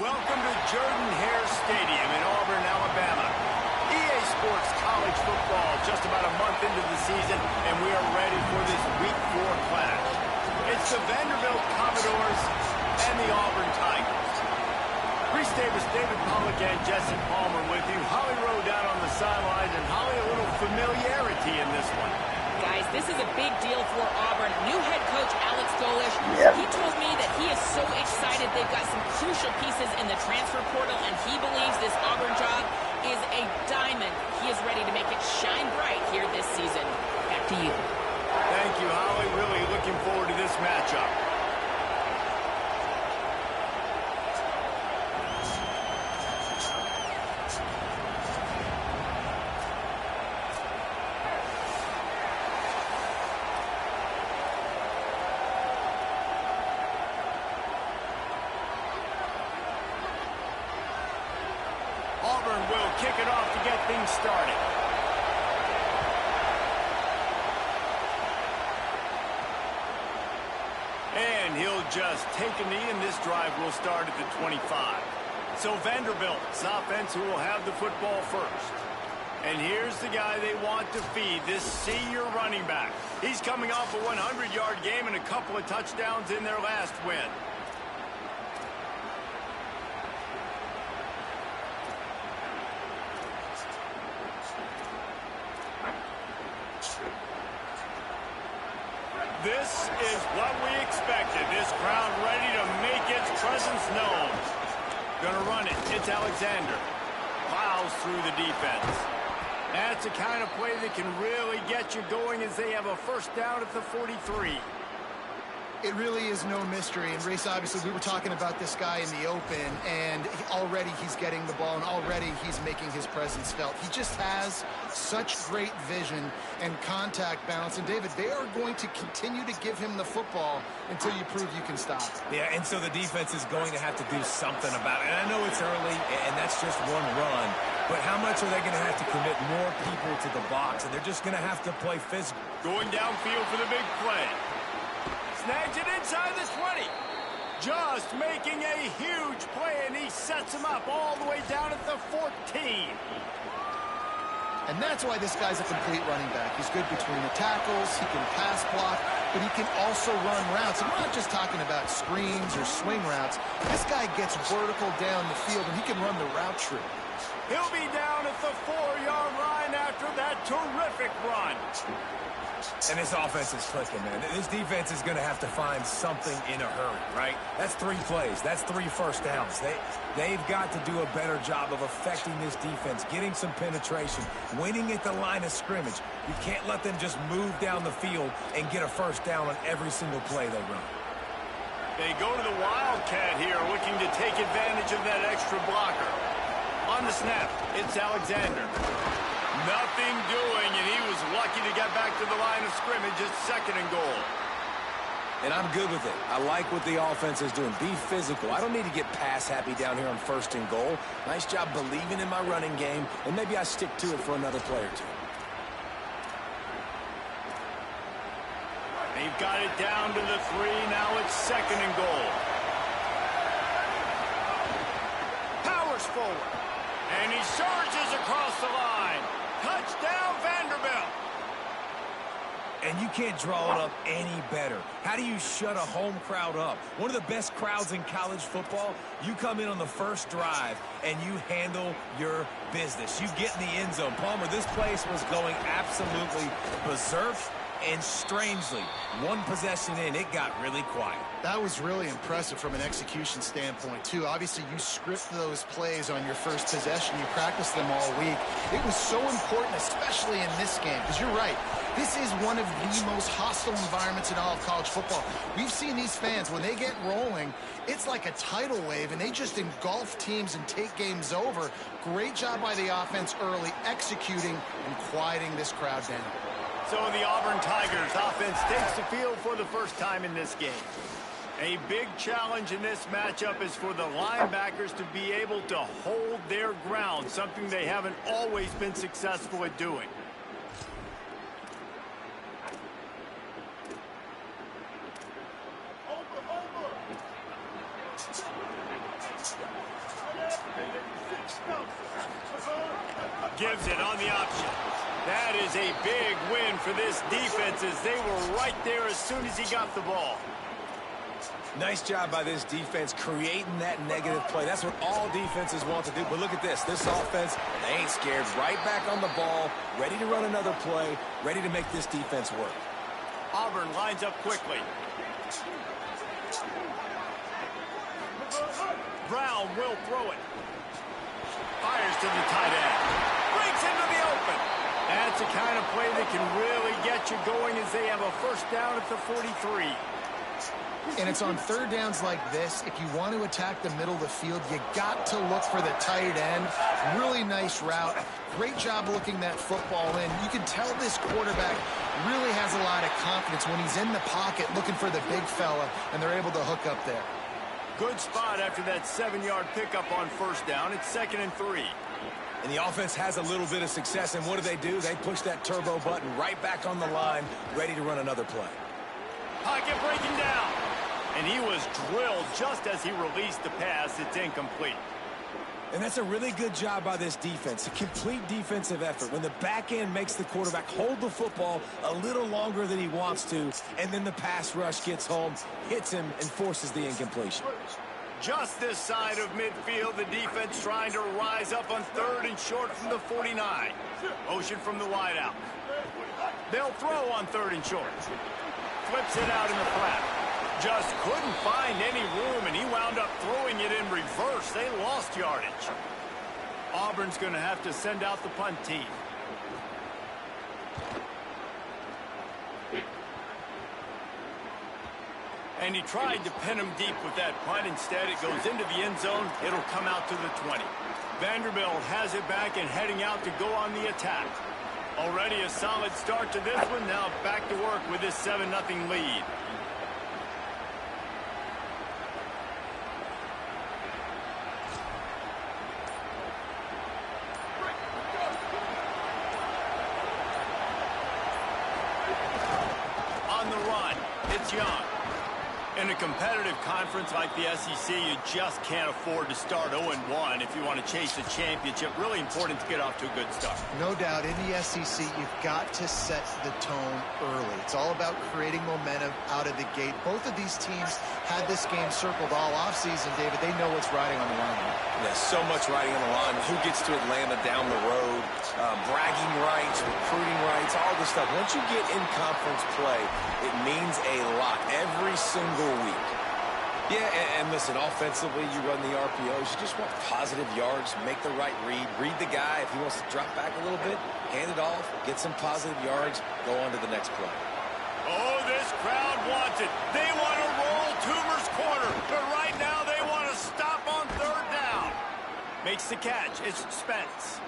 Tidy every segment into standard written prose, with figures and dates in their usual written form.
Welcome to Jordan-Hare Stadium in Auburn, Alabama. EA Sports College Football just about a month into the season, and we are ready for this Week 4 clash. It's the Vanderbilt Commodores and the Auburn Tigers. Reese Davis, David Pollack, and Jesse Palmer with you. Holly Rowe down on the sidelines, and Holly, a little familiarity in this one. Guys, this is a big deal for Auburn. New head coach Alex Golish, he told me that he is so excited. They've got some crucial pieces in the transfer portal, and he believes this Auburn job is a diamond. He is ready to make it shine bright here this season. Back to you. Thank you, Holly. Really looking forward to this matchup. Auburn will kick it off to get things started. And he'll just take a knee, and this drive will start at the 25. So Vanderbilt's offense who will have the football first. And here's the guy they want to feed, this senior running back. He's coming off a 100-yard game and a couple of touchdowns in their last win. This is what we expected. This crowd ready to make its presence known. Gonna run it. It's Alexander. Plows through the defense. That's the kind of play that can really get you going as they have a first down at the 43. It really is no mystery. And, Race, obviously, we were talking about this guy in the open, and already he's getting the ball, and already he's making his presence felt. He just has such great vision and contact balance. And, David, they are going to continue to give him the football until you prove you can stop. Yeah, and so the defense is going to have to do something about it. And I know it's early, and that's just one run. But how much are they going to have to commit more people to the box? And they're just going to have to play physical. Going downfield for the big play. Snags it inside the 20. Just making a huge play, and he sets him up all the way down at the 14. And that's why this guy's a complete running back. He's good between the tackles, he can pass block, but he can also run routes. And we're not just talking about screens or swing routes. This guy gets vertical down the field, and he can run the route tree. He'll be down at the 4-yard line after that terrific run. And this offense is clicking, man. This defense is going to have to find something in a hurry, right? That's 3 plays. That's 3 first downs. They've got to do a better job of affecting this defense, getting some penetration, winning at the line of scrimmage. You can't let them just move down the field and get a first down on every single play they run. They go to the Wildcat here, looking to take advantage of that extra blocker. On the snap, it's Alexander. Nothing doing, and he was lucky to get back to the line of scrimmage at 2nd and goal. And I'm good with it. I like what the offense is doing. Be physical. I don't need to get pass happy down here on 1st and goal. Nice job believing in my running game, and maybe I stick to it for another play or two. They've got it down to the 3. Now it's 2nd and goal. Powers forward. And he surges across the line. Touchdown, Vanderbilt. And you can't draw it up any better. How do you shut a home crowd up? One of the best crowds in college football. You come in on the first drive, and you handle your business. You get in the end zone. Palmer, this place was going absolutely berserk. And strangely, one possession in, it got really quiet. That was really impressive from an execution standpoint, too. Obviously, you script those plays on your first possession. You practice them all week. It was so important, especially in this game, because you're right. This is one of the most hostile environments in all of college football. We've seen these fans, when they get rolling, it's like a tidal wave, and they just engulf teams and take games over. Great job by the offense early, executing and quieting this crowd down. So the Auburn Tigers offense takes the field for the first time in this game. A big challenge in this matchup is for the linebackers to be able to hold their ground, something they haven't always been successful at doing. Gives it on the option. That is a big win for this defense as they were right there as soon as he got the ball. Nice job by this defense creating that negative play. That's what all defenses want to do. But look at this. This offense, they ain't scared. Right back on the ball, ready to run another play, ready to make this defense work. Auburn lines up quickly. Brown will throw it. Fires to the tight end. Breaks into the open. That's the kind of play that can really get you going as they have a first down at the 43. And it's on 3rd downs like this. If you want to attack the middle of the field, you got to look for the tight end. Really nice route. Great job looking that football in. You can tell this quarterback really has a lot of confidence when he's in the pocket looking for the big fella, and they're able to hook up there. Good spot after that 7-yard pickup on first down. It's 2nd and 3. And the offense has a little bit of success, and what do? They push that turbo button right back on the line, ready to run another play. Pocket breaking down. And he was drilled just as he released the pass. It's incomplete. And that's a really good job by this defense, a complete defensive effort. When the back end makes the quarterback hold the football a little longer than he wants to, and then the pass rush gets home, hits him, and forces the incompletion. Just this side of midfield, the defense trying to rise up on 3rd and short from the 49. Motion from the wideout. They'll throw on 3rd and short. Flips it out in the flat. Just couldn't find any room, and he wound up throwing it in reverse. They lost yardage. Auburn's going to have to send out the punt team. And he tried to pin him deep with that punt. Instead, it goes into the end zone. It'll come out to the 20. Vanderbilt has it back and heading out to go on the attack. Already a solid start to this one. Now back to work with this 7-0 lead. On the run, it's Young. In a competitive conference like the SEC, you just can't afford to start 0-1 if you want to chase the championship. Really important to get off to a good start. No doubt, in the SEC, you've got to set the tone early. It's all about creating momentum out of the gate. Both of these teams had this game circled all offseason, David. They know what's riding on the line. There's so much riding on the line. Who gets to Atlanta down the road? Bragging rights, recruiting rights, all this stuff. Once you get in conference play, it means a lot every single week. Yeah, and listen, offensively, you run the RPOs. You just want positive yards, make the right read the guy. If he wants to drop back a little bit, hand it off, get some positive yards, go on to the next play. Oh, this crowd wants it. They want to roll Toomer's corner, but right now they want to stop on 3rd down. Makes the catch. It's Spence.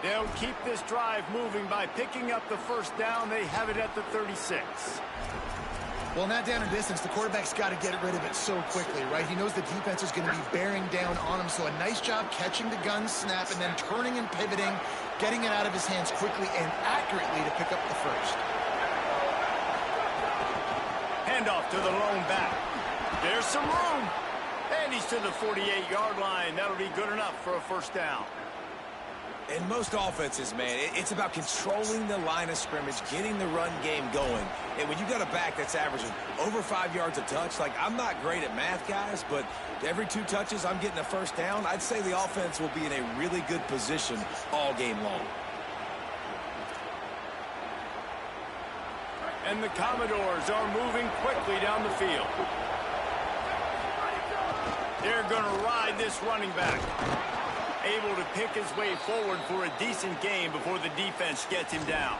They'll keep this drive moving by picking up the first down. They have it at the 36. Well, in that down and distance, the quarterback's got to get rid of it so quickly, right? He knows the defense is going to be bearing down on him, so a nice job catching the gun snap and then turning and pivoting, getting it out of his hands quickly and accurately to pick up the first. Handoff to the lone back. There's some room. And he's to the 48-yard line. That'll be good enough for a first down. In most offenses, man, it's about controlling the line of scrimmage, getting the run game going. And when you got a back that's averaging over 5 yards a touch, like, I'm not great at math, guys, but every 2 touches I'm getting a first down, I'd say the offense will be in a really good position all game long. And the Commodores are moving quickly down the field. They're going to ride this running back. Able to pick his way forward for a decent game before the defense gets him down.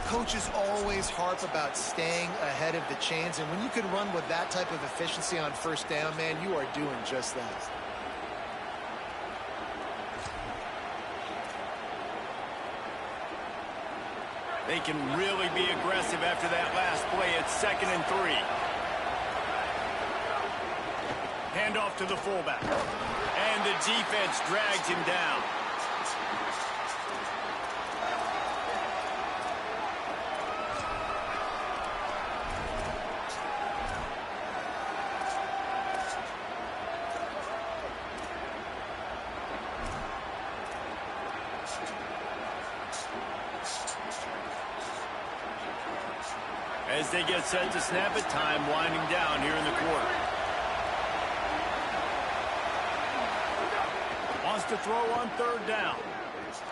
Coaches always harp about staying ahead of the chains, and when you can run with that type of efficiency on first down, man, you are doing just that. They can really be aggressive after that last play. It's 2nd and 3. Handoff to the fullback. And the defense drags him down. As they get set to snap it, time winding down here in the quarter. Wants to throw on 3rd down.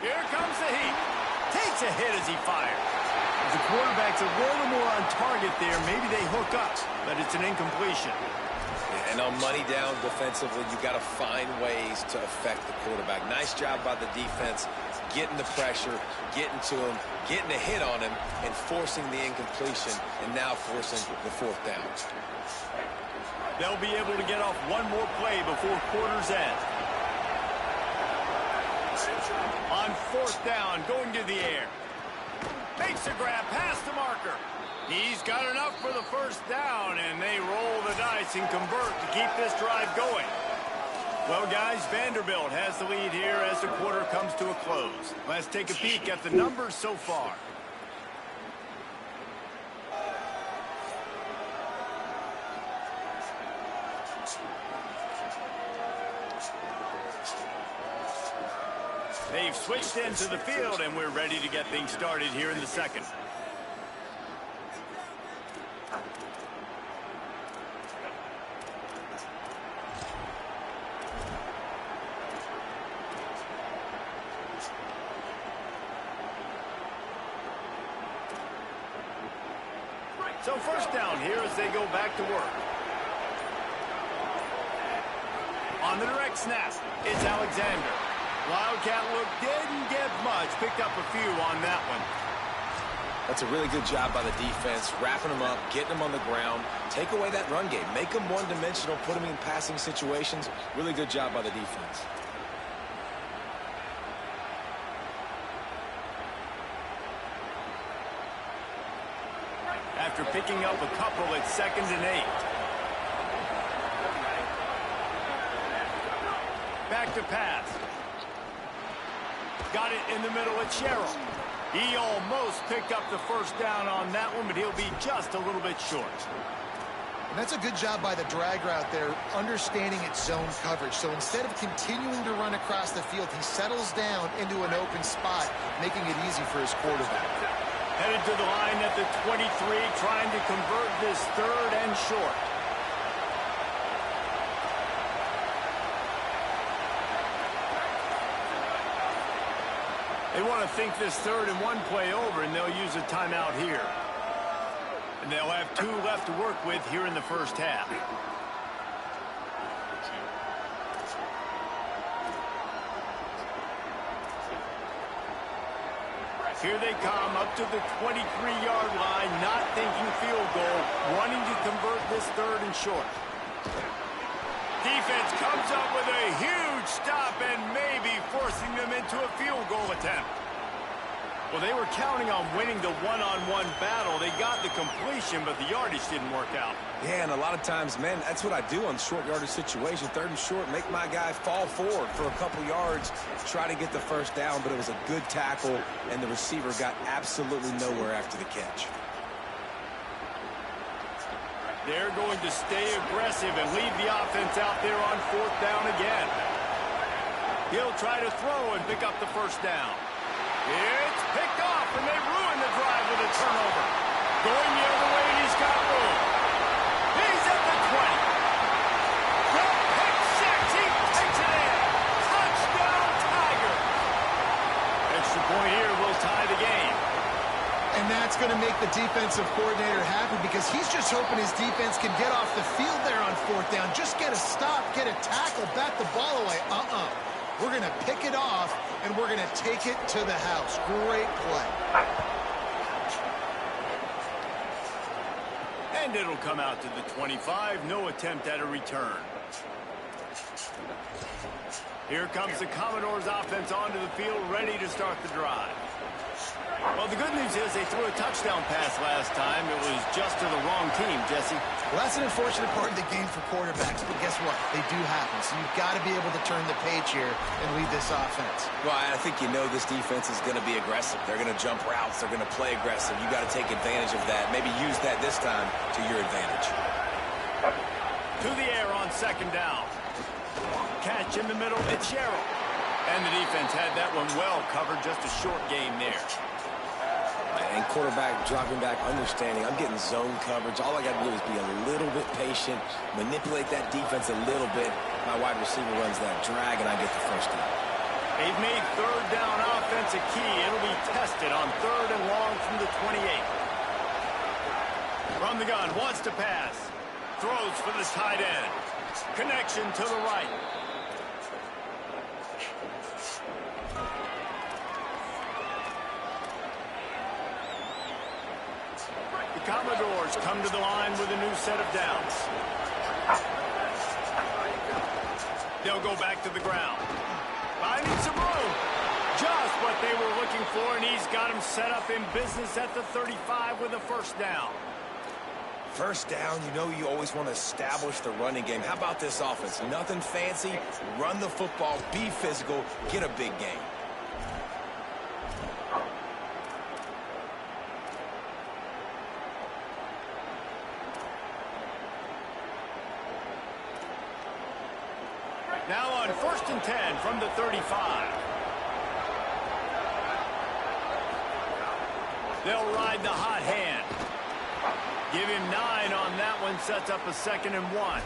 Here comes the heat. Takes a hit as he fires. The quarterback's a little more on target there. Maybe they hook up, but it's an incompletion. And on money down defensively, you got to find ways to affect the quarterback. Nice job by the defense, getting the pressure, getting to him, getting a hit on him, and forcing the incompletion, and now forcing the 4th down. They'll be able to get off one more play before quarter's end. On 4th down, going to the air. Makes a grab past the marker. He's got enough for the first down, and they roll the dice and convert to keep this drive going. Well, guys, Vanderbilt has the lead here as the quarter comes to a close. Let's take a peek at the numbers so far. They've switched into the field, and we're ready to get things started here in the second. So first down here as they go back to work. On the direct snap, it's Alexander. Wildcat look didn't get much. Picked up a few on that one. That's a really good job by the defense, wrapping them up, getting them on the ground. Take away that run game. Make them one-dimensional, put them in passing situations. Really good job by the defense. After picking up a couple, it's 2nd and 8. Back to pass. Got it in the middle at Sherrill. He almost picked up the first down on that one, but he'll be just a little bit short. And that's a good job by the drag route there, understanding its zone coverage. So instead of continuing to run across the field, he settles down into an open spot, making it easy for his quarterback. Headed to the line at the 23, trying to convert this 3rd and short. They want to think this 3rd and 1 play over, and they'll use a timeout here. And they'll have 2 left to work with here in the first half. Here they come up to the 23-yard line, not thinking field goal, wanting to convert this 3rd and short. Defense comes up with a huge stop and maybe forcing them into a field goal attempt. Well, they were counting on winning the one-on-one battle. They got the completion, but the yardage didn't work out. Yeah, and a lot of times, man, that's what I do on short yardage situation. 3rd and short, make my guy fall forward for a couple yards, try to get the first down, but it was a good tackle, and the receiver got absolutely nowhere after the catch. They're going to stay aggressive and leave the offense out there on 4th down again. He'll try to throw and pick up the first down. It's picked off, and they ruin the drive with a turnover. Going the other way, and he's got room. He's at the 20. The pick six, he takes it in. Touchdown, Tiger. Extra point here will tie the game. And that's going to make the defensive coordinator happy because he's just hoping his defense can get off the field there on 4th down. Just get a stop, get a tackle, bat the ball away. We're going to pick it off, and we're going to take it to the house. Great play. And it'll come out to the 25. No attempt at a return. Here comes the Commodores offense onto the field, ready to start the drive. Well, the good news is they threw a touchdown pass last time. It was just to the wrong team, Jesse. Well, that's an unfortunate part of the game for quarterbacks, but guess what? They do happen. So you've got to be able to turn the page here and lead this offense. Well, I think you know this defense is going to be aggressive. They're going to jump routes. They're going to play aggressive. You got to take advantage of that. Maybe use that this time to your advantage. To the air on 2nd down. Catch in the middle, it's Sherrill. And the defense had that one well covered. Just a short game there. And quarterback dropping back, understanding I'm getting zone coverage. All I got to do is be a little bit patient, manipulate that defense a little bit. My wide receiver runs that drag, and I get the first down. They've made 3rd down offense a key. It'll be tested on 3rd and long from the 28. From the gun, wants to pass. Throws for the tight end. Connection to the right. The Commodores come to the line with a new set of downs. They'll go back to the ground. Finding some room. Just what they were looking for, and he's got him set up in business at the 35 with a first down. First down, you know you always want to establish the running game. How about this offense? Nothing fancy. Run the football, be physical, get a big gain. Now on 1st and 10 from the 35. They'll ride the hot hand. Give him 9 on that one. Sets up a 2nd and 1.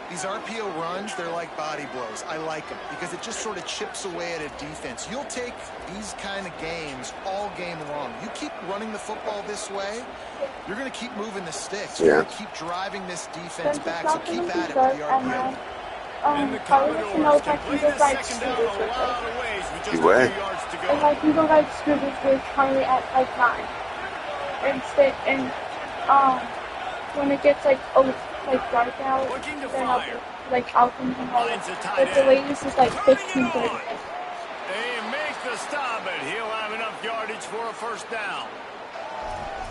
These RPO runs, they're like body blows. I like them because it just sort of chips away at a defense. You'll take these kind of games all game long. You keep running the football this way, you're going to keep moving the sticks. You're going to keep driving this defense back, so keep at it with the RPO. And the Commodores can play this 2nd down a lot of ways with just a few yards to go. And like you go like scrimmage, we're currently at like 9. And when it gets like dark out, then I'll like Alton and all that. But the latest is like 15-30. They make the stop, and he'll have enough yardage for a first down.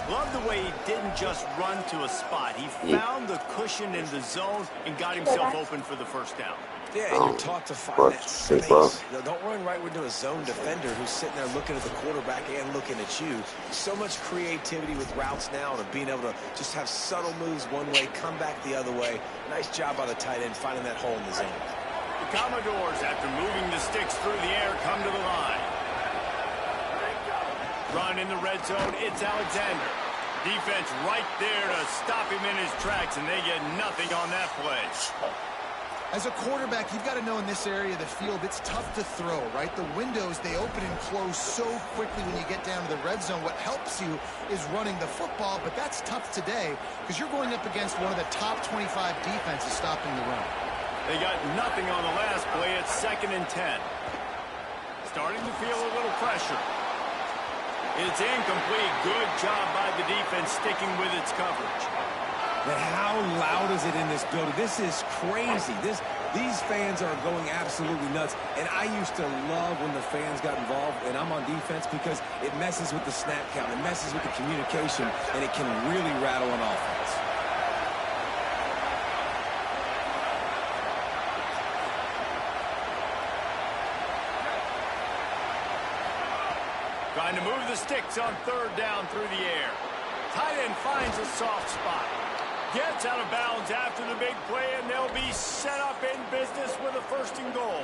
Love the way he didn't just run to a spot. He found the cushion in the zone and got himself open for the first down. Yeah, and you're taught to find that space. Don't run right into a zone defender who's sitting there looking at the quarterback and looking at you. So much creativity with routes now and being able to just have subtle moves one way, come back the other way. Nice job by the tight end finding that hole in the zone. The Commodores, after moving the sticks through the air, come to the line. Run in the red zone, it's Alexander. Defense right there to stop him in his tracks, and they get nothing on that play. As a quarterback, you've got to know in this area of the field, it's tough to throw, right? The windows, they open and close so quickly when you get down to the red zone. What helps you is running the football, but that's tough today because you're going up against one of the top 25 defenses stopping the run. They got nothing on the last play. It's 2nd and 10. Starting to feel a little pressure. It's incomplete. Good job by the defense sticking with its coverage. But how loud is it in this building? This is crazy. These fans are going absolutely nuts, and I used to love when the fans got involved, and I'm on defense because it messes with the snap count, it messes with the communication, and it can really rattle an offense. Trying to move the sticks on third down through the air. Tight end finds a soft spot. Gets out of bounds after the big play, and they'll be set up in business with a 1st and goal.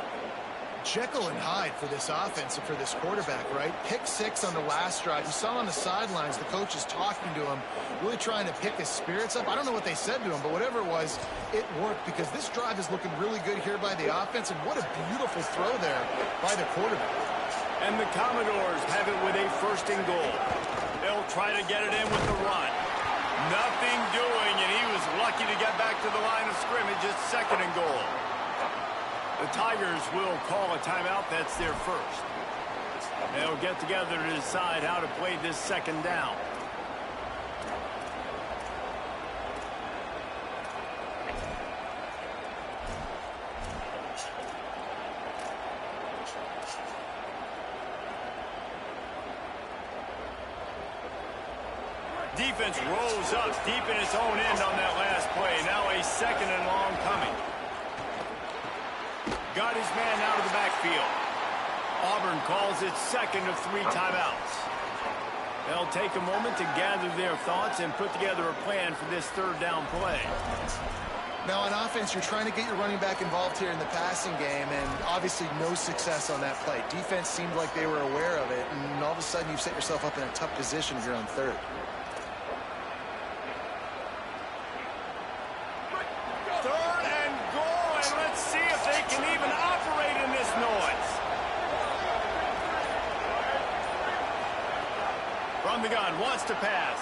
Jekyll and Hyde for this offense and for this quarterback, right? Pick 6 on the last drive. You saw on the sidelines the coach is talking to him, really trying to pick his spirits up. I don't know what they said to him, but whatever it was, it worked because this drive is looking really good here by the offense, and what a beautiful throw there by the quarterback. And the Commodores have it with a 1st and goal. They'll try to get it in with the run. Nothing doing, and he was lucky to get back to the line of scrimmage. It's 2nd and goal. The Tigers will call a timeout. That's their first. They'll get together to decide how to play this 2nd down. Defense rolls up deep in its own end on that last play. Now a 2nd and long coming. Got his man out of the backfield. Auburn calls it 2nd of 3 timeouts. They'll take a moment to gather their thoughts and put together a plan for this 3rd down play. Now on offense, you're trying to get your running back involved here in the passing game, and obviously no success on that play. Defense seemed like they were aware of it, and all of a sudden you've set yourself up in a tough position here on 3rd. From the gun, wants to pass.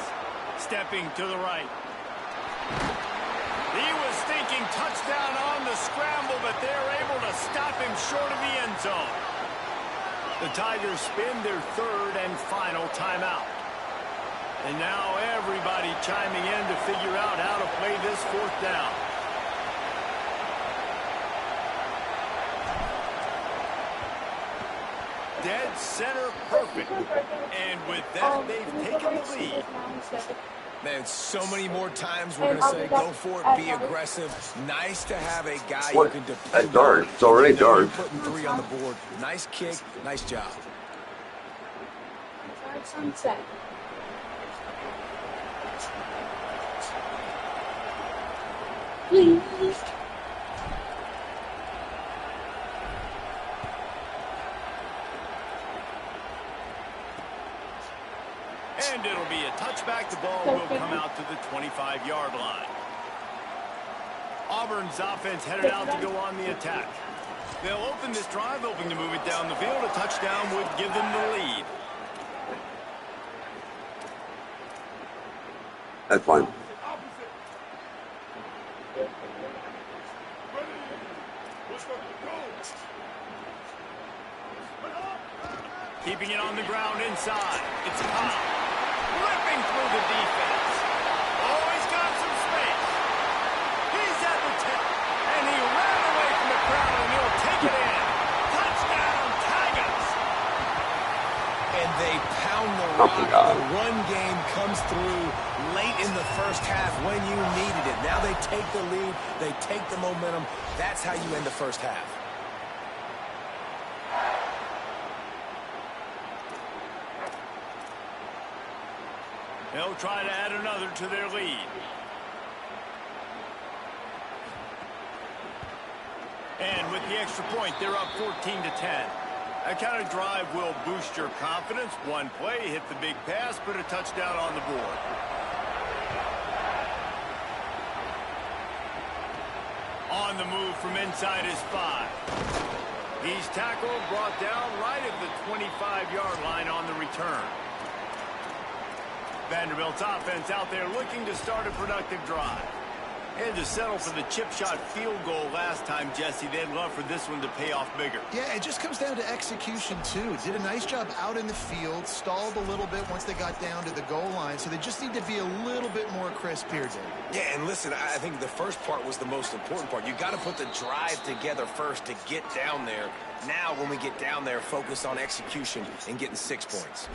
Stepping to the right. He was thinking touchdown on the scramble, but they're able to stop him short of the end zone. The Tigers spin their 3rd and final timeout. And now everybody chiming in to figure out how to play this 4th down. Dead center perfect. And with that, they've taken the lead. Man, so many more times we're going to say go for it, be aggressive. Nice to have a guy you can depend on. That's darn. It's already darn. Putting 3 on the board. Nice kick. Nice job. Sunset. Please. And it'll be a touchback. The ball will come out to the 25-yard line. Auburn's offense headed out to go on the attack. They'll open this drive, hoping to move it down the field. A touchdown would give them the lead. That's fine. Keeping it on the ground inside. It's Kyle. Ripping through the defense. Oh, he's got some space. He's at the tip. And he ran away from the crowd, and he'll take it in. Touchdown, Tigers. And they pound the rock. The run game comes through late in the first half when you needed it. Now they take the lead. They take the momentum. That's how you end the first half. They'll try to add another to their lead. And with the extra point, they're up 14-10. That kind of drive will boost your confidence. One play, hit the big pass, put a touchdown on the board. On the move from inside his 5. He's tackled, brought down right at the 25-yard line on the return. Vanderbilt's offense out there looking to start a productive drive. And to settle for the chip shot field goal last time, Jesse, they'd love for this one to pay off bigger. Yeah, it just comes down to execution, too. Did a nice job out in the field, stalled a little bit once they got down to the goal line, so they just need to be a little bit more crisp here, Dave. Yeah, and listen, I think the first part was the most important part. You got to put the drive together first to get down there. Now, when we get down there, focus on execution and getting 6 points.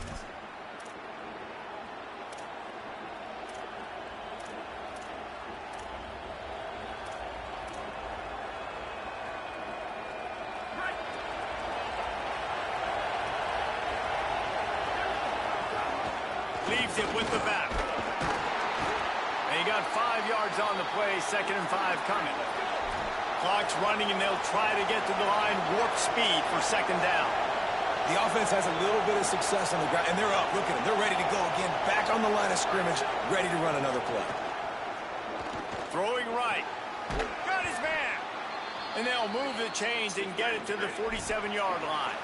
Leaves it with the back. And he got 5 yards on the play, 2nd and 5 coming. Clock's running, and they'll try to get to the line, warp speed for 2nd down. The offense has a little bit of success on the ground, and they're up. Look at them. They're ready to go again, back on the line of scrimmage, ready to run another play. Throwing right. Got his man. And they'll move the chains and get it to the 47-yard line.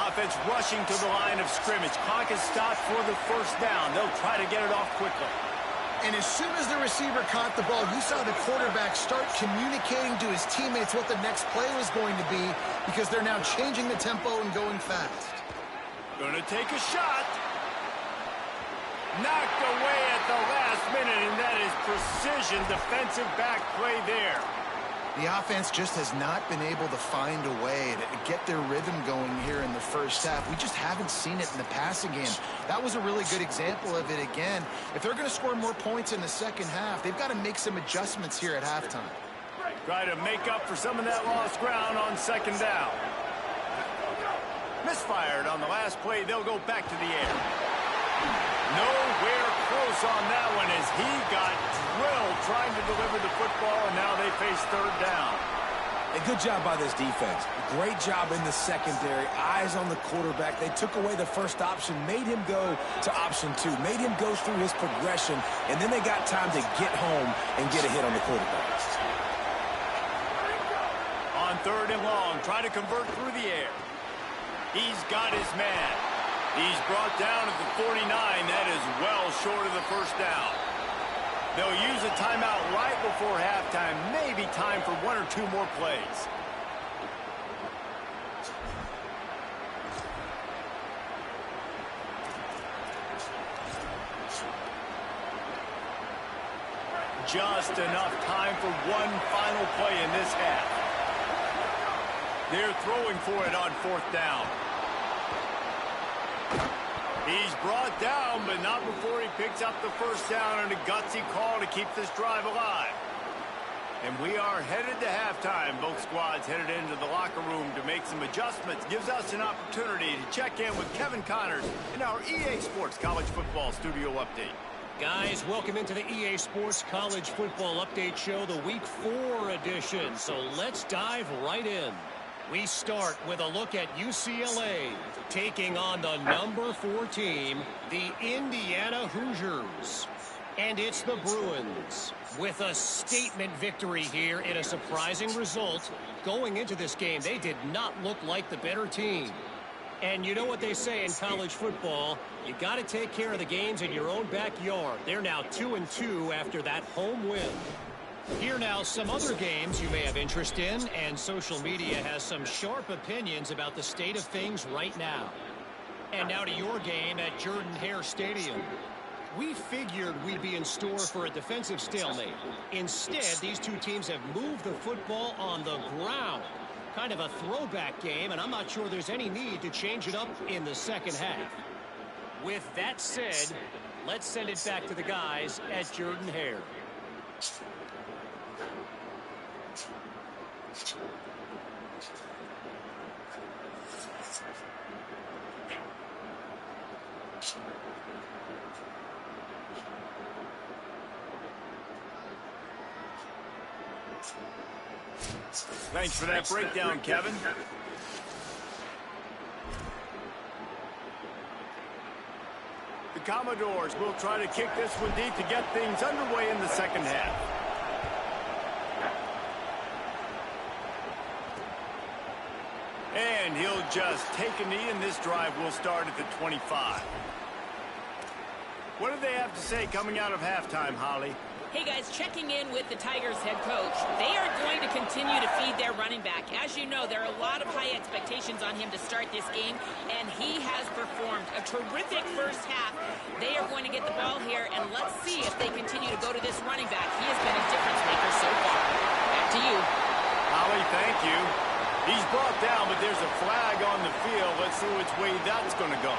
Offense rushing to the line of scrimmage. Clock is stopped for the 1st down. They'll try to get it off quickly. And as soon as the receiver caught the ball, you saw the quarterback start communicating to his teammates what the next play was going to be, because they're now changing the tempo and going fast. Gonna take a shot. Knocked away at the last minute, and that is precision defensive back play there. The offense just has not been able to find a way to get their rhythm going here in the first half. We just haven't seen it in the passing game. That was a really good example of it again. If they're going to score more points in the second half, they've got to make some adjustments here at halftime. Try to make up for some of that lost ground on 2nd down. Misfired on the last play. They'll go back to the air. Nowhere close on that one as he got drilled trying to deliver the football, and now they face 3rd down. A good job by this defense. Great job in the secondary. Eyes on the quarterback. They took away the first option, made him go to option 2, made him go through his progression, and then they got time to get home and get a hit on the quarterback. On 3rd and long, try to convert through the air. He's got his man. He's brought down at the 49. That is well short of the 1st down. They'll use a timeout right before halftime. Maybe time for 1 or 2 more plays. Just enough time for one final play in this half. They're throwing for it on 4th down. He's brought down, but not before he picks up the 1st down, and a gutsy call to keep this drive alive. And we are headed to halftime. Both squads headed into the locker room to make some adjustments. Gives us an opportunity to check in with Kevin Connors in our EA Sports College Football Studio Update. Guys, welcome into the EA Sports College Football Update Show, the Week 4 edition. So let's dive right in. We start with a look at UCLA taking on the number 4 team, the Indiana Hoosiers. And it's the Bruins with a statement victory here in a surprising result. Going into this game, they did not look like the better team. And you know what they say in college football, you got to take care of the games in your own backyard. They're now 2-2 after that home win. Here now some other games you may have interest in, and social media has some sharp opinions about the state of things right now. And now to your game at Jordan-Hare Stadium. We figured we'd be in store for a defensive stalemate. Instead, these two teams have moved the football on the ground. Kind of a throwback game, and I'm not sure there's any need to change it up in the second half. With that said, let's send it back to the guys at Jordan-Hare. Thanks for that breakdown, Kevin. The Commodores will try to kick this one deep to get things underway in the second half. And he'll just take a knee, and this drive will start at the 25. What do they have to say coming out of halftime, Holly? Hey guys, checking in with the Tigers head coach. They are going to continue to feed their running back. As you know, there are a lot of high expectations on him to start this game, and he has performed a terrific first half. They are going to get the ball here, and let's see if they continue to go to this running back. He has been a difference maker so far. Back to you. Holly, thank you. He's brought down, but there's a flag on the field. Let's see which way that's going to go.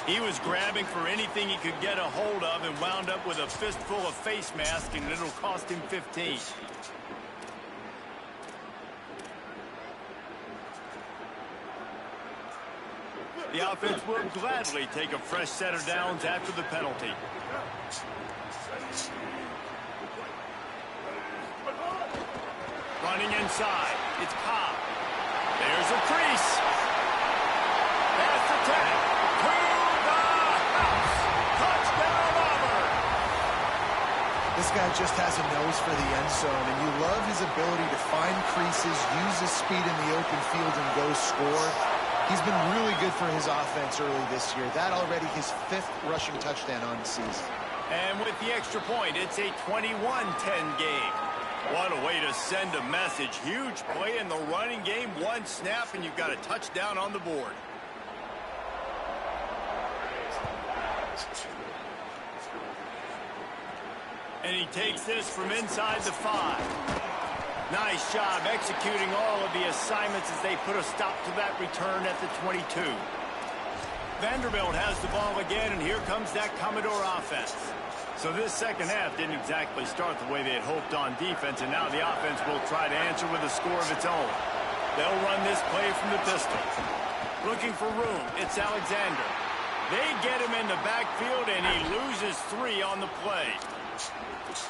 He was grabbing for anything he could get a hold of and wound up with a fistful of face mask, and it'll cost him 15. The offense will gladly take a fresh set of downs after the penalty. Running inside. It's Cobb. There's a crease. Pass attack. This guy just has a nose for the end zone, and you love his ability to find creases, use his speed in the open field, and go score. He's been really good for his offense early this year. That already his 5th rushing touchdown on the season. And with the extra point, it's a 21-10 game. What a way to send a message. Huge play in the running game. One snap, and you've got a touchdown on the board. And he takes this from inside the 5. Nice job executing all of the assignments as they put a stop to that return at the 22. Vanderbilt has the ball again, and here comes that Commodore offense. So this second half didn't exactly start the way they had hoped on defense, and now the offense will try to answer with a score of its own. They'll run this play from the pistol. Looking for room, it's Alexander. They get him in the backfield, and he loses 3 on the play.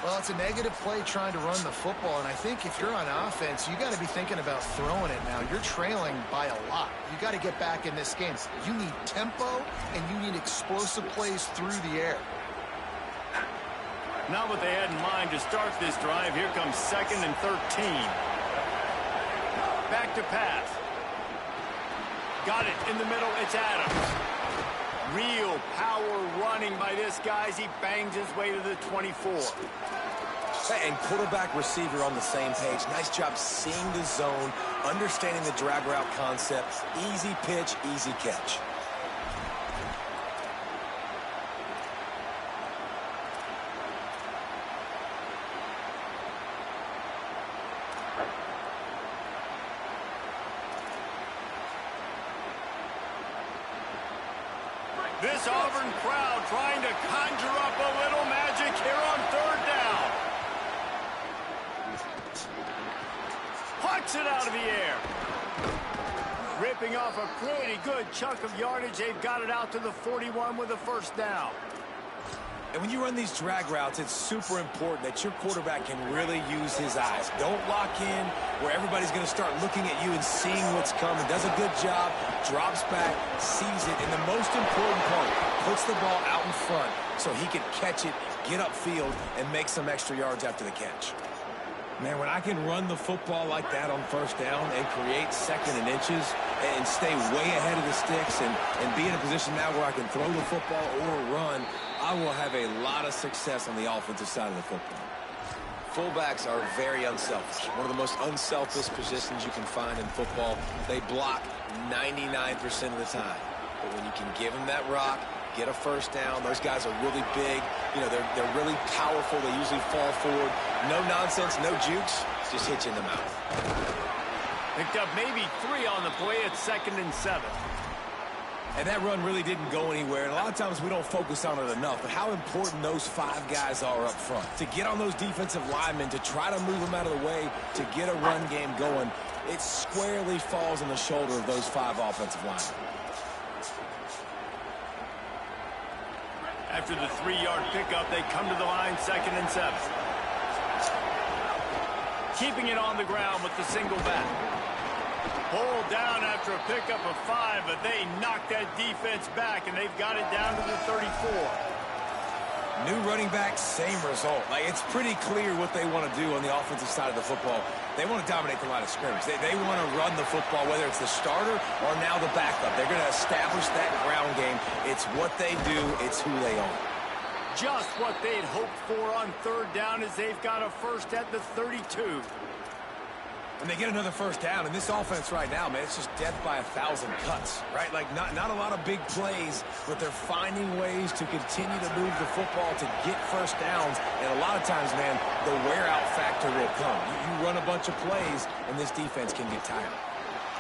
Well, it's a negative play trying to run the football, and I think if you're on offense, you got to be thinking about throwing it now. You're trailing by a lot. You got to get back in this game. You need tempo, and you need explosive plays through the air. Not what they had in mind to start this drive. Here comes 2nd and 13. Back to pass. Got it in the middle. It's Adams. Real power running by this guy as he bangs his way to the 24. And quarterback receiver on the same page. Nice job seeing the zone, understanding the drag route concept. Easy pitch, easy catch. This Auburn crowd trying to conjure up a little magic here on 3rd down. Pucks it out of the air. Ripping off a pretty good chunk of yardage. They've got it out to the 41 with a 1st down. And when you run these drag routes, it's super important that your quarterback can really use his eyes. Don't lock in where everybody's going to start looking at you and seeing what's coming. Does a good job, drops back, sees it, and the most important part, puts the ball out in front so he can catch it, get upfield, and make some extra yards after the catch. Man, when I can run the football like that on 1st down and create 2nd and inches and stay way ahead of the sticks and be in a position now where I can throw the football or run, I will have a lot of success on the offensive side of the football. Fullbacks are very unselfish. One of the most unselfish positions you can find in football. They block 99% of the time. But when you can give them that rock, get a 1st down, those guys are really big. You know, they're really powerful. They usually fall forward. No nonsense, no jukes, just hit you in the mouth. Picked up maybe 3 on the play at 2nd and 7. And that run really didn't go anywhere. And a lot of times we don't focus on it enough. But how important those 5 guys are up front. To get on those defensive linemen, to try to move them out of the way, to get a run game going, it squarely falls on the shoulder of those 5 offensive linemen. After the 3-yard pickup, they come to the line 2nd and 7. Keeping it on the ground with the single back. Pulled down after a pickup of 5, but they knocked that defense back, and they've got it down to the 34. New running back, same result. Like, it's pretty clear what they want to do on the offensive side of the football. They want to dominate the line of scrimmage. They want to run the football, whether it's the starter or now the backup. They're going to establish that ground game. It's what they do. It's who they are. Just what they'd hoped for on third down as they've got a first at the 32. And they get another first down, and this offense right now, man, it's just death by 1,000 cuts, right? Like, not a lot of big plays, but they're finding ways to continue to move the football to get first downs. And a lot of times, man, the wear-out factor will come. You run a bunch of plays, and this defense can get tired.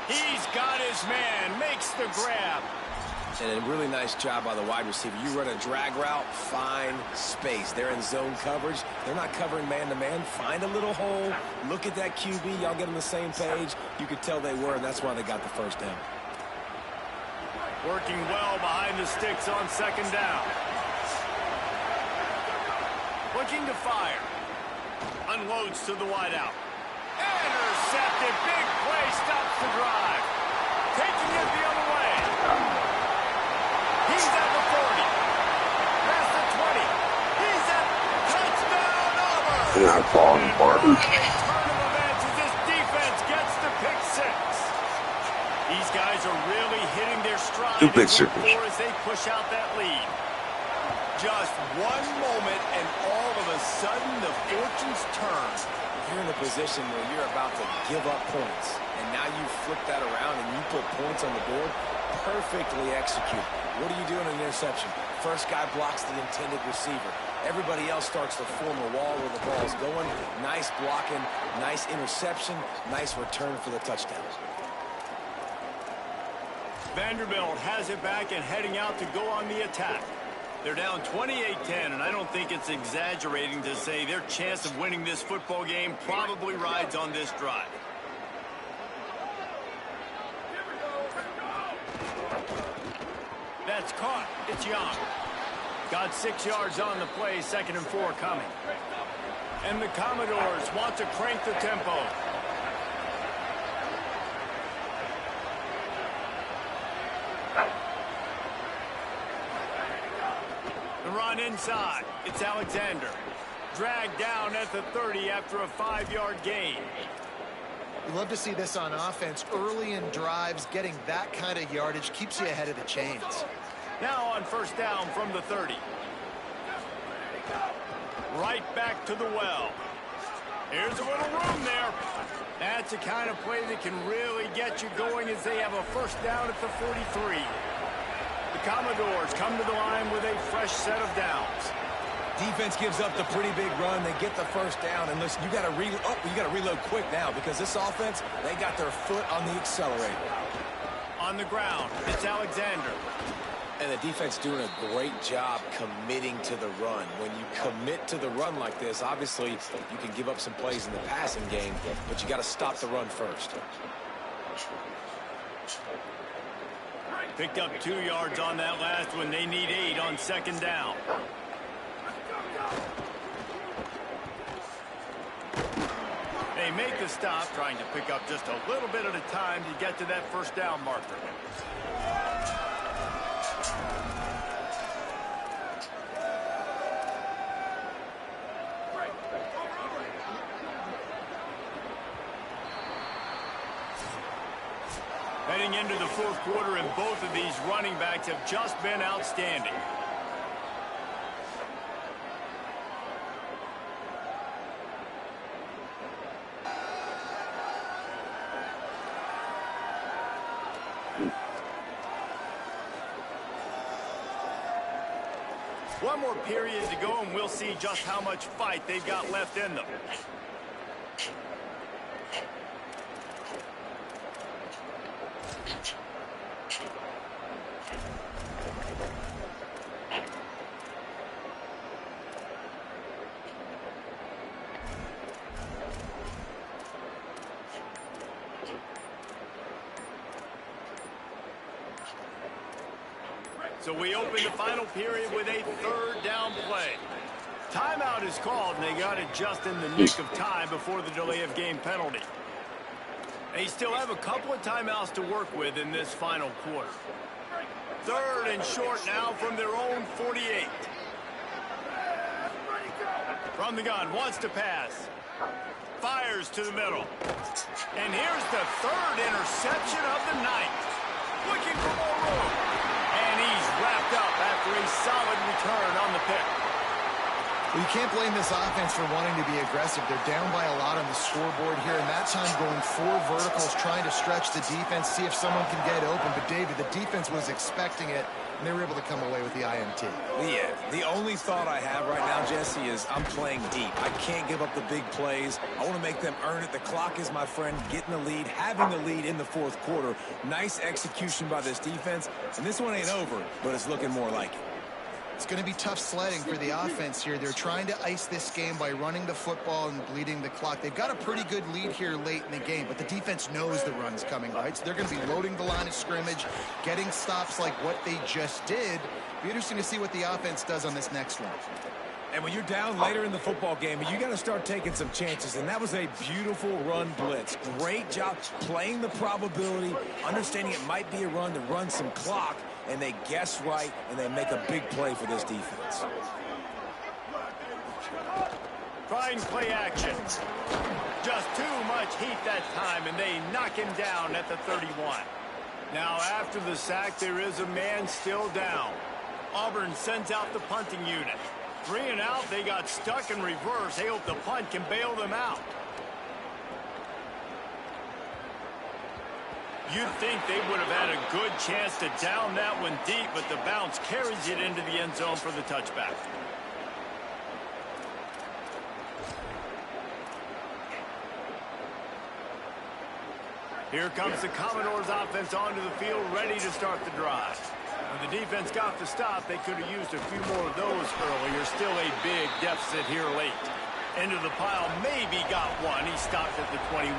He's got his man, makes the grab. And a really nice job by the wide receiver. You run a drag route, find space. They're in zone coverage. They're not covering man-to-man. Find a little hole. Look at that QB. Y'all get on the same page. You could tell they were, and that's why they got the first down. Working well behind the sticks on second down. Looking to fire. Unloads to the wideout. Intercepted. Big play. Stops the drive. Taking it the other way. He's at the 40. Past the 20. He's at touchdown Auburn. And I'm falling apart. Turn of events as this defense gets the pick six. These guys are really hitting their stride as they push out that lead. Just one moment and all of a sudden the fortunes turn. You're in a position where you're about to give up points, and now you flip that around and you put points on the board. Perfectly executed. What do you do in an interception? First guy blocks the intended receiver. Everybody else starts to form a wall where the ball's going. Nice blocking, nice interception, nice return for the touchdown. Vanderbilt has it back and heading out to go on the attack. They're down 28-10, and I don't think it's exaggerating to say their chance of winning this football game probably rides on this drive. That's caught. It's Young. Got 6 yards on the play, 2nd and 4 coming. And the Commodores want to crank the tempo. The run inside. It's Alexander. Dragged down at the 30 after a 5-yard gain. You love to see this on offense. Early in drives, getting that kind of yardage keeps you ahead of the chains. Now on first down from the 30. Right back to the well. Here's a little room there. That's the kind of play that can really get you going as they have a first down at the 43. The Commodores come to the line with a fresh set of downs. Defense gives up the pretty big run. They get the first down, and listen, you got to reload quick now because this offense, they got their foot on the accelerator. On the ground, it's Alexander. And the defense doing a great job committing to the run. When you commit to the run like this, obviously you can give up some plays in the passing game, but you got to stop the run first. Picked up 2 yards on that last one. They need 8 on second down. They make the stop, trying to pick up just a little bit at a time to get to that first down marker. Heading into the fourth quarter, and both of these running backs have just been outstanding. One more period to go, and we'll see just how much fight they've got left in them. So we open the final period with a third down play. Timeout is called, and they got it just in the nick of time before the delay of game penalty. They still have a couple of timeouts to work with in this final quarter. Third and short now from their own 48. From the gun, wants to pass. Fires to the middle. And here's the third interception of the night. Looking for more room. And he's wrapped up after a solid return on the pick. Well, you can't blame this offense for wanting to be aggressive. They're down by a lot on the scoreboard here, and that time going 4 verticals, trying to stretch the defense, see if someone can get open. But, David, the defense was expecting it, and they were able to come away with the INT. Yeah, the only thought I have right now, Jesse, is I'm playing deep. I can't give up the big plays. I want to make them earn it. The clock is my friend. Getting the lead, having the lead in the fourth quarter. Nice execution by this defense, and this one ain't over, but it's looking more like it. It's going to be tough sledding for the offense here. They're trying to ice this game by running the football and bleeding the clock. They've got a pretty good lead here late in the game, but the defense knows the run's coming, right? So they're going to be loading the line of scrimmage, getting stops like what they just did. Be interesting to see what the offense does on this next one. And when you're down later in the football game, you got to start taking some chances, and that was a beautiful run blitz. Great job playing the probability, understanding it might be a run to run some clock, and they guess right, and they make a big play for this defense. Trying play action. Just too much heat that time, and they knock him down at the 31. Now, after the sack, there is a man still down. Auburn sends out the punting unit. 3 and out, they got stuck in reverse. They hope the punt can bail them out. You'd think they would have had a good chance to down that one deep, but the bounce carries it into the end zone for the touchback. Here comes the Commodores offense onto the field, ready to start the drive. When the defense got the stop, they could have used a few more of those earlier. Still a big deficit here late. Into the pile, maybe got one. He stopped at the 21.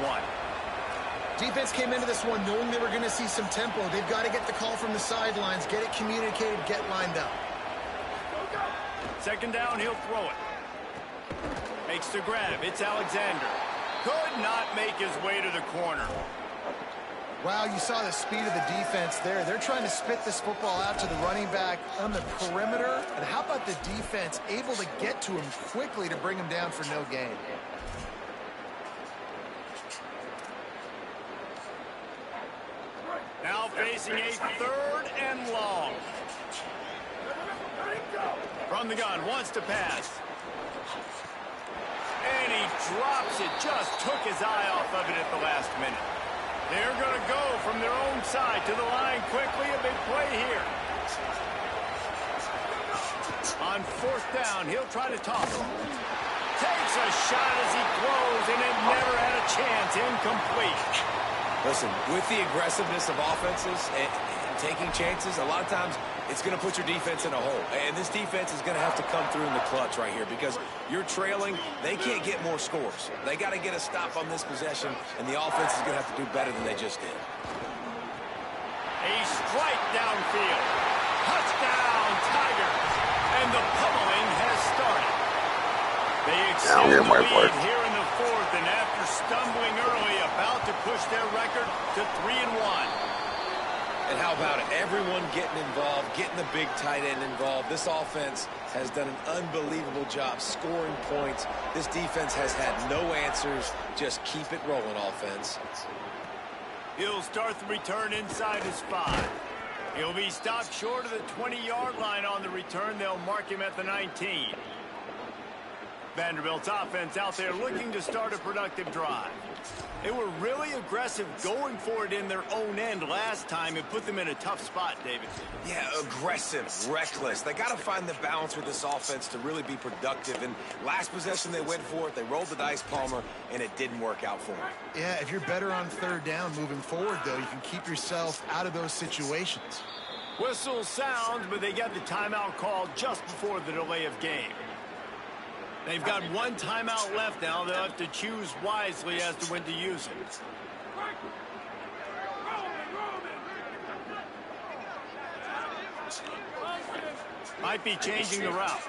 Defense came into this one knowing they were going to see some tempo. They've got to get the call from the sidelines, get it communicated, get lined up. Second down, he'll throw it. Makes the grab. It's Alexander. Could not make his way to the corner. Wow, you saw the speed of the defense there. They're trying to spit this football out to the running back on the perimeter. And how about the defense able to get to him quickly to bring him down for no gain? Now facing a 3rd and long. From the gun, wants to pass. And he drops it. Just took his eye off of it at the last minute. They're going to go from their own side to the line quickly. A big play here. On 4th down, he'll try to toss it. Takes a shot as he throws, and it never had a chance. Incomplete. Listen, with the aggressiveness of offenses and taking chances, a lot of times it's going to put your defense in a hole. And this defense is going to have to come through in the clutch right here because you're trailing. They can't get more scores. They got to get a stop on this possession, and the offense is going to have to do better than they just did. A strike downfield. Touchdown, Tigers. And the pummeling has started. They extend the lead here in the 4th, and after stumbling early, about to push their record to 3-1. And how about it? Everyone getting involved, getting the big tight end involved. This offense has done an unbelievable job scoring points. This defense has had no answers. Just keep it rolling, offense. He'll start the return inside his 5. He'll be stopped short of the 20-yard line on the return. They'll mark him at the 19. Vanderbilt's offense out there looking to start a productive drive. They were really aggressive going for it in their own end last time and put them in a tough spot, David. Yeah, aggressive, reckless. They got to find the balance with this offense to really be productive. And last possession they went for it. They rolled the dice, Palmer, and it didn't work out for them. Yeah, if you're better on 3rd down moving forward, though, you can keep yourself out of those situations. Whistle sounds, but they get the timeout called just before the delay of game. They've got 1 timeout left now. They'll have to choose wisely as to when to use it. Might be changing the route.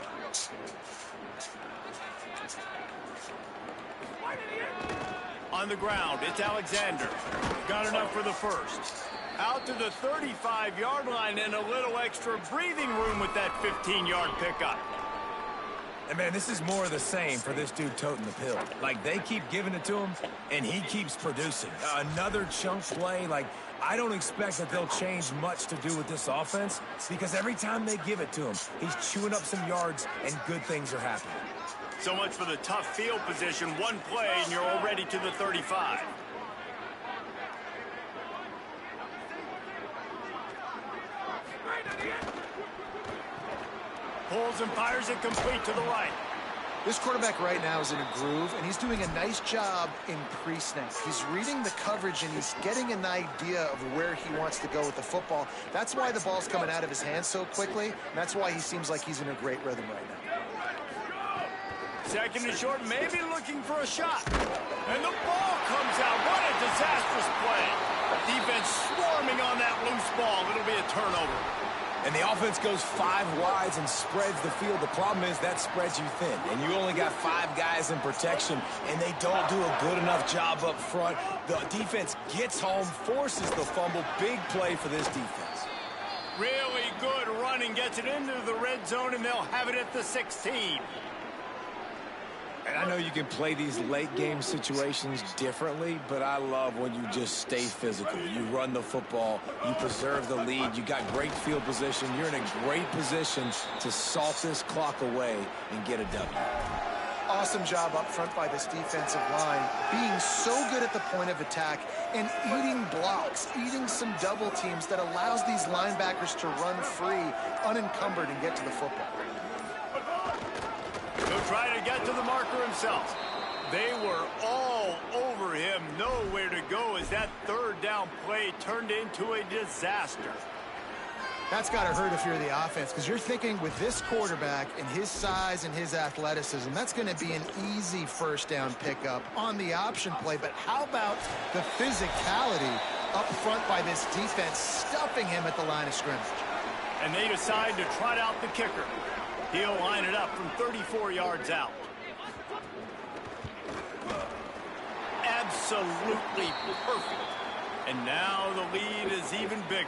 On the ground, it's Alexander. Got enough for the 1st. Out to the 35-yard line and a little extra breathing room with that 15-yard pickup. And, man, this is more of the same for this dude toting the pill. Like, they keep giving it to him, and he keeps producing. Another chunk play. Like, I don't expect that they'll change much to do with this offense because every time they give it to him, he's chewing up some yards, and good things are happening. So much for the tough field position. One play, and you're already to the 35. Pulls and fires it complete to the right. This quarterback right now is in a groove, and he's doing a nice job in pre-snap. He's reading the coverage, and he's getting an idea of where he wants to go with the football. That's why the ball's coming out of his hands so quickly, and that's why he seems like he's in a great rhythm right now. Second and short, maybe looking for a shot. And the ball comes out. What a disastrous play. Defense swarming on that loose ball. It'll be a turnover. And the offense goes 5 wides and spreads the field. The problem is that spreads you thin. And you only got 5 guys in protection, and they don't do a good enough job up front. The defense gets home, forces the fumble. Big play for this defense. Really good running. Gets it into the red zone, and they'll have it at the 16. And I know you can play these late-game situations differently, but I love when you just stay physical. You run the football, you preserve the lead, you got great field position. You're in a great position to salt this clock away and get a W. Awesome job up front by this defensive line, being so good at the point of attack and eating blocks, eating some double teams that allows these linebackers to run free, unencumbered, and get to the football. He'll try to get to the marker himself. They were all over him. Nowhere to go as that third down play turned into a disaster. That's got to hurt if you're the offense, because you're thinking with this quarterback and his size and his athleticism, that's going to be an easy first down pickup on the option play. But how about the physicality up front by this defense, stuffing him at the line of scrimmage? And they decide to trot out the kicker. He'll line it up from 34 yards out. Absolutely perfect. And now the lead is even bigger.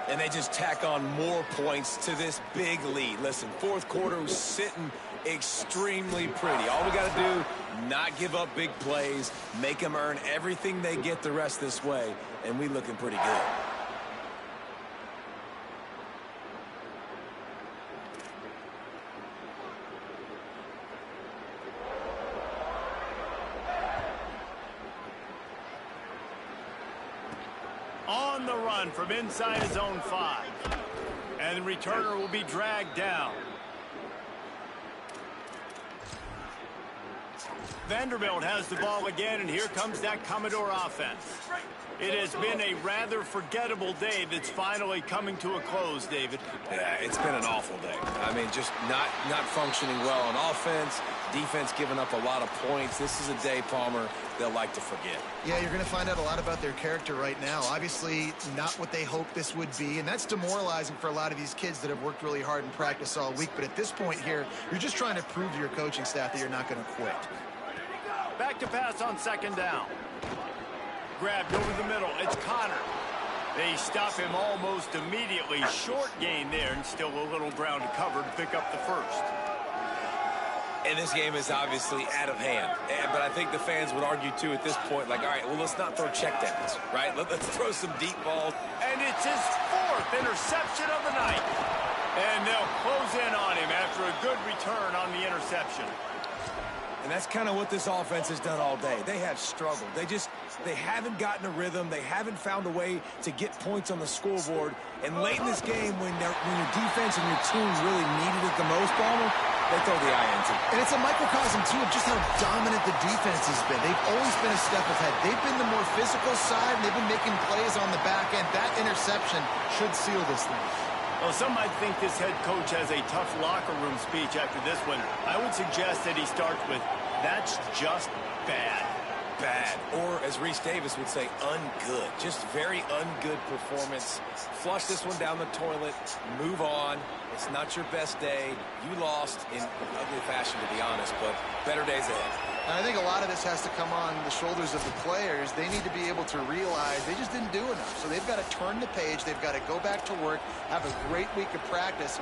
And they just tack on more points to this big lead. Listen, fourth quarter was sitting extremely pretty. All we got to do, not give up big plays, make them earn everything they get the rest this way, and we looking pretty good. On the run from inside his own 5. And the returner will be dragged down. Vanderbilt has the ball again, and here comes that Commodore offense. It has been a rather forgettable day that's finally coming to a close, David. Yeah, it's been an awful day. I mean, just not functioning well on offense, defense giving up a lot of points. This is a day, Palmer, they'll like to forget. Yeah, you're going to find out a lot about their character right now. Obviously, not what they hoped this would be, and that's demoralizing for a lot of these kids that have worked really hard in practice all week. But at this point here, you're just trying to prove to your coaching staff that you're not going to quit. Back to pass on second down. Grabbed over the middle. It's Connor. They stop him almost immediately. Short gain there, and still a little ground to cover to pick up the first. And this game is obviously out of hand. But I think the fans would argue, too, at this point, like, all right, well, let's not throw checkdowns, right? Let's throw some deep balls. And it's his 4th interception of the night. And they'll close in on him after a good return on the interception. And that's kind of what this offense has done all day. They have struggled. They haven't gotten a rhythm. They haven't found a way to get points on the scoreboard. And late in this game, when your defense and your team really needed it the most, Palmer, they throw the INT. And it's a microcosm, too, of just how dominant the defense has been. They've always been a step ahead. They've been the more physical side, and they've been making plays on the back end. That interception should seal this thing. Well, some might think this head coach has a tough locker room speech after this one. I would suggest that he starts with, "That's just bad." Bad. Or, as Reese Davis would say, ungood. Just very ungood performance. Flush this one down the toilet. Move on. It's not your best day. You lost in ugly fashion, to be honest, but better days ahead. And I think a lot of this has to come on the shoulders of the players. They need to be able to realize they just didn't do enough. So they've got to turn the page. They've got to go back to work, have a great week of practice.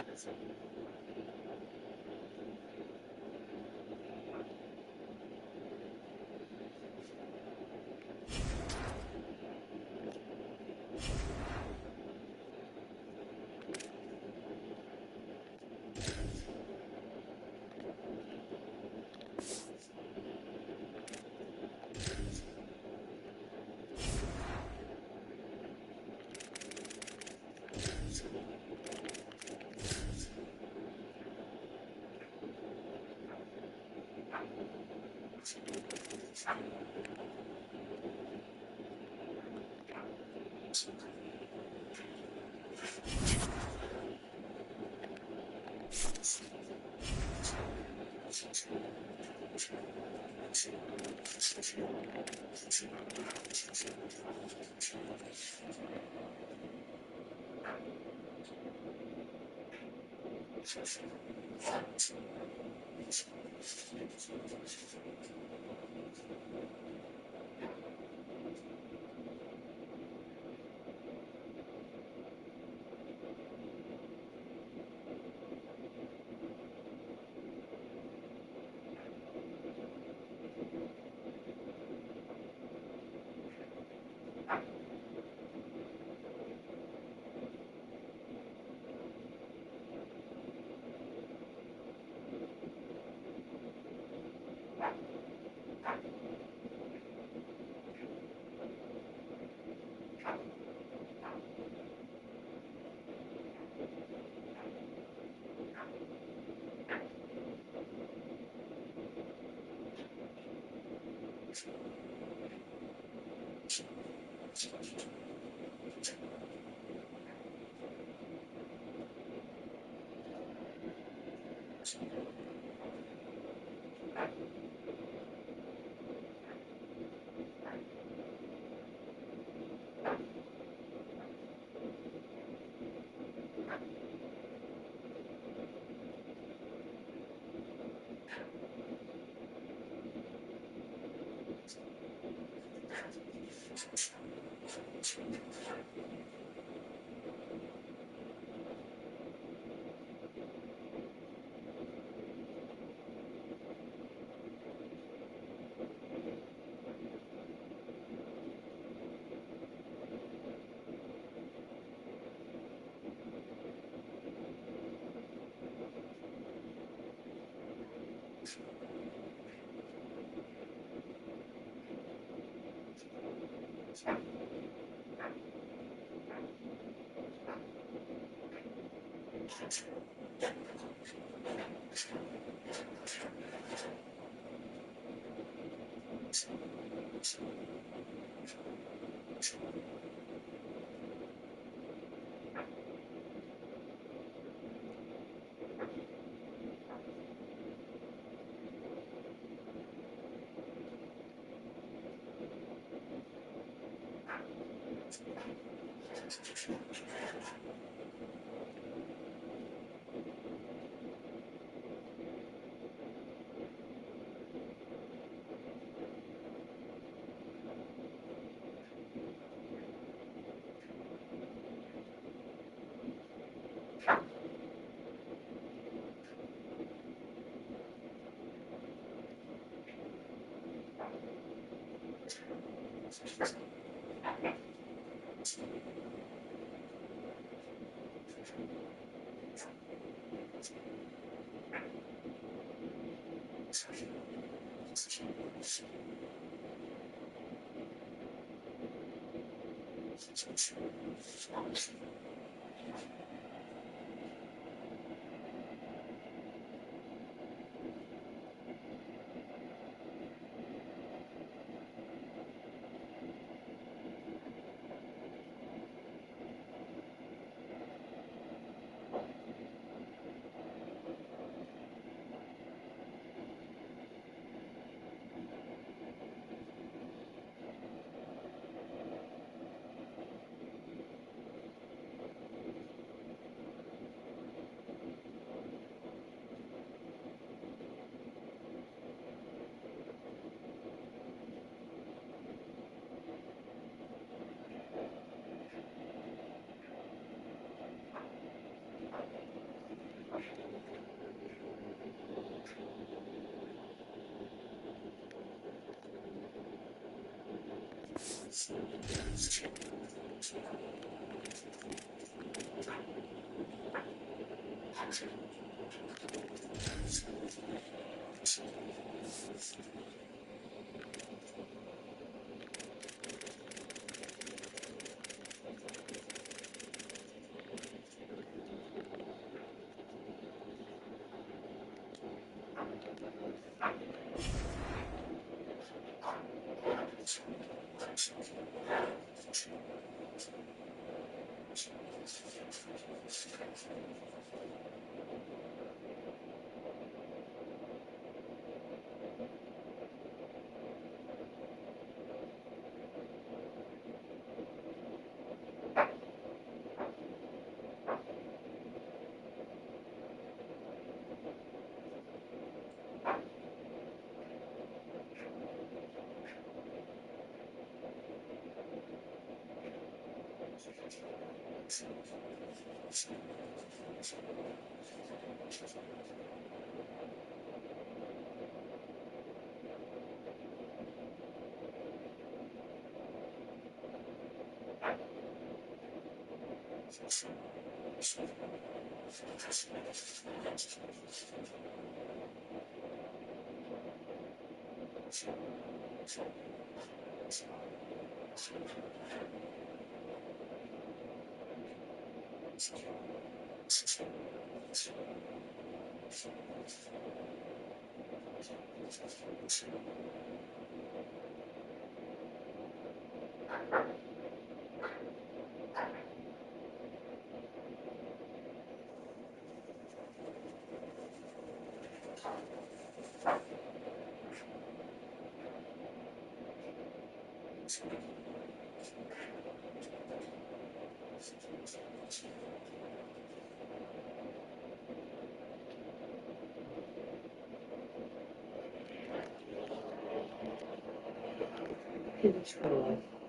Control.